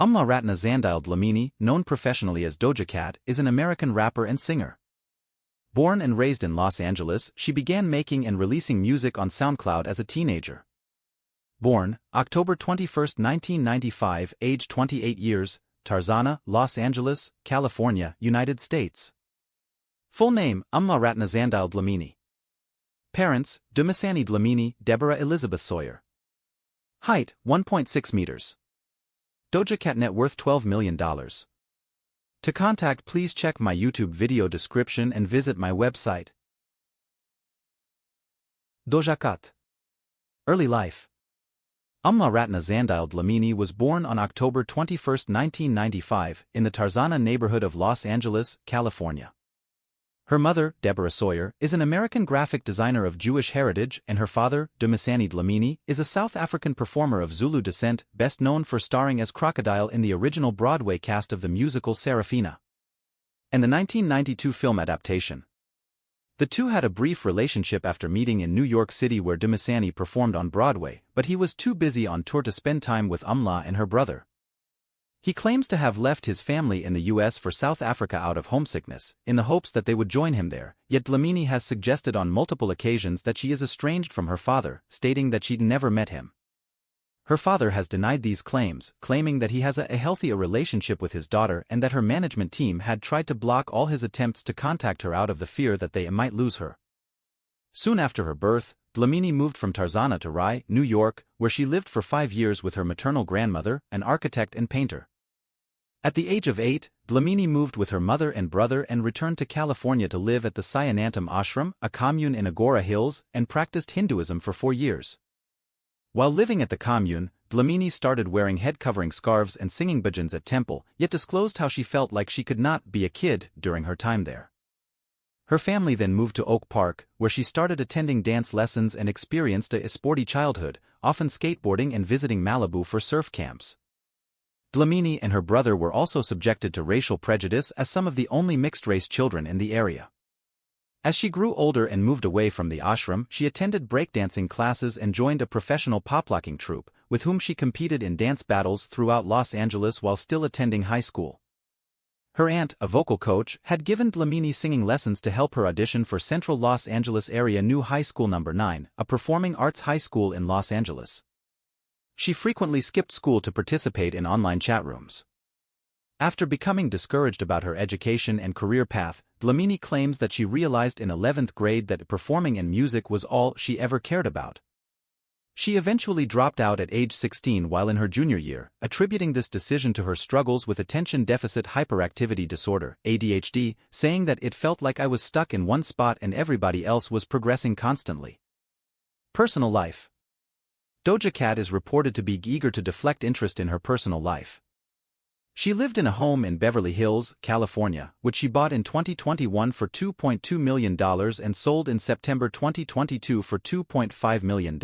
Amala Ratna Zandile Dlamini, known professionally as Doja Cat, is an American rapper and singer. Born and raised in Los Angeles, she began making and releasing music on SoundCloud as a teenager. Born, October 21, 1995, age 28 years, Tarzana, Los Angeles, California, United States. Full name, Amala Ratna Zandile Dlamini. Parents, Doja Dlamini, Deborah Elizabeth Sawyer. Height, 1.6 meters. Doja Cat net worth $12 million. To contact, please check my YouTube video description and visit my website. Doja Cat. Early life. Amala Ratna Zandile Dlamini was born on October 21, 1995, in the Tarzana neighborhood of Los Angeles, California. Her mother, Deborah Sawyer, is an American graphic designer of Jewish heritage, and her father, Doja Dlamini, is a South African performer of Zulu descent, best known for starring as Crocodile in the original Broadway cast of the musical Serafina and the 1992 film adaptation. The two had a brief relationship after meeting in New York City, where Doja performed on Broadway, but he was too busy on tour to spend time with Amala and her brother. He claims to have left his family in the U.S. for South Africa out of homesickness, in the hopes that they would join him there, yet Dlamini has suggested on multiple occasions that she is estranged from her father, stating that she'd never met him. Her father has denied these claims, claiming that he has a healthier relationship with his daughter and that her management team had tried to block all his attempts to contact her out of the fear that they might lose her. Soon after her birth, Dlamini moved from Tarzana to Rye, New York, where she lived for 5 years with her maternal grandmother, an architect and painter. At the age of 8, Dlamini moved with her mother and brother and returned to California to live at the Sayanantam Ashram, a commune in Agora Hills, and practiced Hinduism for 4 years. While living at the commune, Dlamini started wearing head-covering scarves and singing bhajans at temple, yet disclosed how she felt like she could not be a kid during her time there. Her family then moved to Oak Park, where she started attending dance lessons and experienced a sporty childhood, often skateboarding and visiting Malibu for surf camps. Dlamini and her brother were also subjected to racial prejudice as some of the only mixed-race children in the area. As she grew older and moved away from the ashram, she attended breakdancing classes and joined a professional poplocking troupe, with whom she competed in dance battles throughout Los Angeles while still attending high school. Her aunt, a vocal coach, had given Dlamini singing lessons to help her audition for Central Los Angeles area New High School No. 9, a performing arts high school in Los Angeles. She frequently skipped school to participate in online chat rooms. After becoming discouraged about her education and career path, Dlamini claims that she realized in 11th grade that performing and music was all she ever cared about. She eventually dropped out at age 16 while in her junior year, attributing this decision to her struggles with attention deficit hyperactivity disorder, ADHD, saying that it felt like I was stuck in one spot and everybody else was progressing constantly. Personal life. Doja Cat is reported to be eager to deflect interest in her personal life. She lived in a home in Beverly Hills, California, which she bought in 2021 for $2.2 million and sold in September 2022 for $2.5 million.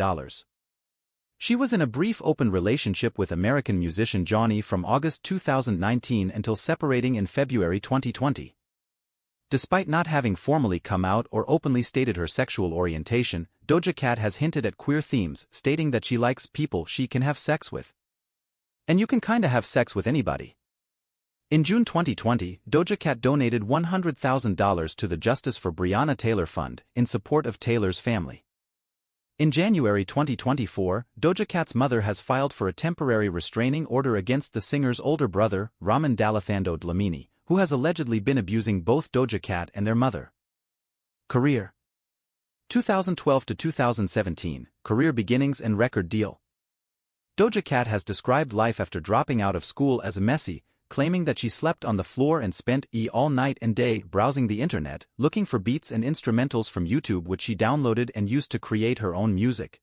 She was in a brief open relationship with American musician Johnny from August 2019 until separating in February 2020. Despite not having formally come out or openly stated her sexual orientation, Doja Cat has hinted at queer themes, stating that she likes people she can have sex with. And you can kinda have sex with anybody. In June 2020, Doja Cat donated $100,000 to the Justice for Breonna Taylor Fund, in support of Taylor's family. In January 2024, Doja Cat's mother has filed for a temporary restraining order against the singer's older brother, Raman Dalathando Dlamini, who has allegedly been abusing both Doja Cat and their mother. Career. 2012 to 2017, career beginnings and record deal. Doja Cat has described life after dropping out of school as messy, claiming that she slept on the floor and spent all night and day browsing the internet, looking for beats and instrumentals from YouTube which she downloaded and used to create her own music.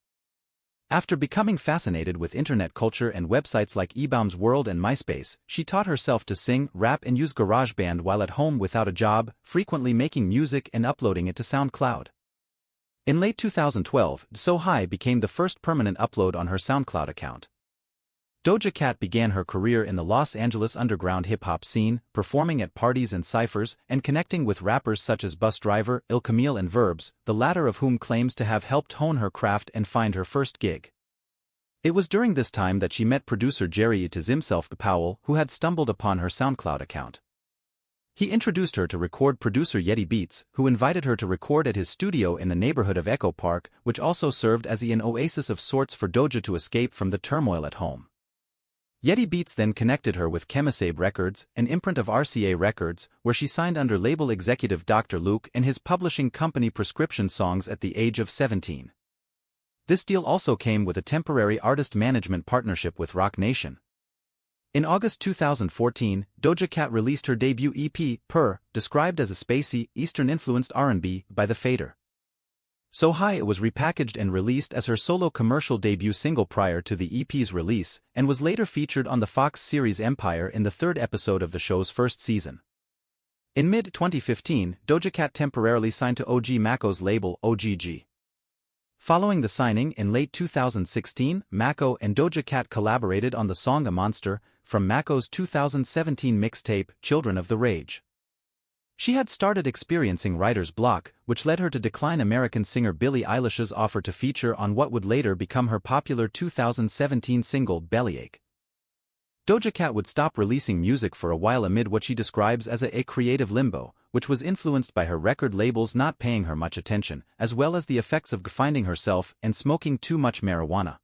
After becoming fascinated with internet culture and websites like eBaum's World and MySpace, she taught herself to sing, rap and use GarageBand while at home without a job, frequently making music and uploading it to SoundCloud. In late 2012, So High became the first permanent upload on her SoundCloud account. Doja Cat began her career in the Los Angeles underground hip-hop scene, performing at parties and cyphers, and connecting with rappers such as Bus Driver, Il Camille and Verbs, the latter of whom claims to have helped hone her craft and find her first gig. It was during this time that she met producer Jerry Itazimself Powell, who had stumbled upon her SoundCloud account. He introduced her to record producer Yeti Beats, who invited her to record at his studio in the neighborhood of Echo Park, which also served as an oasis of sorts for Doja to escape from the turmoil at home. Yeti Beats then connected her with Chemisabe Records, an imprint of RCA Records, where she signed under label executive Dr. Luke and his publishing company Prescription Songs at the age of 17. This deal also came with a temporary artist management partnership with Roc Nation. In August 2014, Doja Cat released her debut EP, Purr, described as a spacey, Eastern-influenced R&B by The Fader. So High it was repackaged and released as her solo commercial debut single prior to the EP's release, and was later featured on the Fox series Empire in the third episode of the show's first season. In mid-2015, Doja Cat temporarily signed to OG Mako's label OGG. Following the signing in late 2016, Mako and Doja Cat collaborated on the song A Monster, from Mako's 2017 mixtape, Children of the Rage. She had started experiencing writer's block, which led her to decline American singer Billie Eilish's offer to feature on what would later become her popular 2017 single Bellyache. Doja Cat would stop releasing music for a while amid what she describes as a creative limbo, which was influenced by her record labels not paying her much attention, as well as the effects of finding herself and smoking too much marijuana.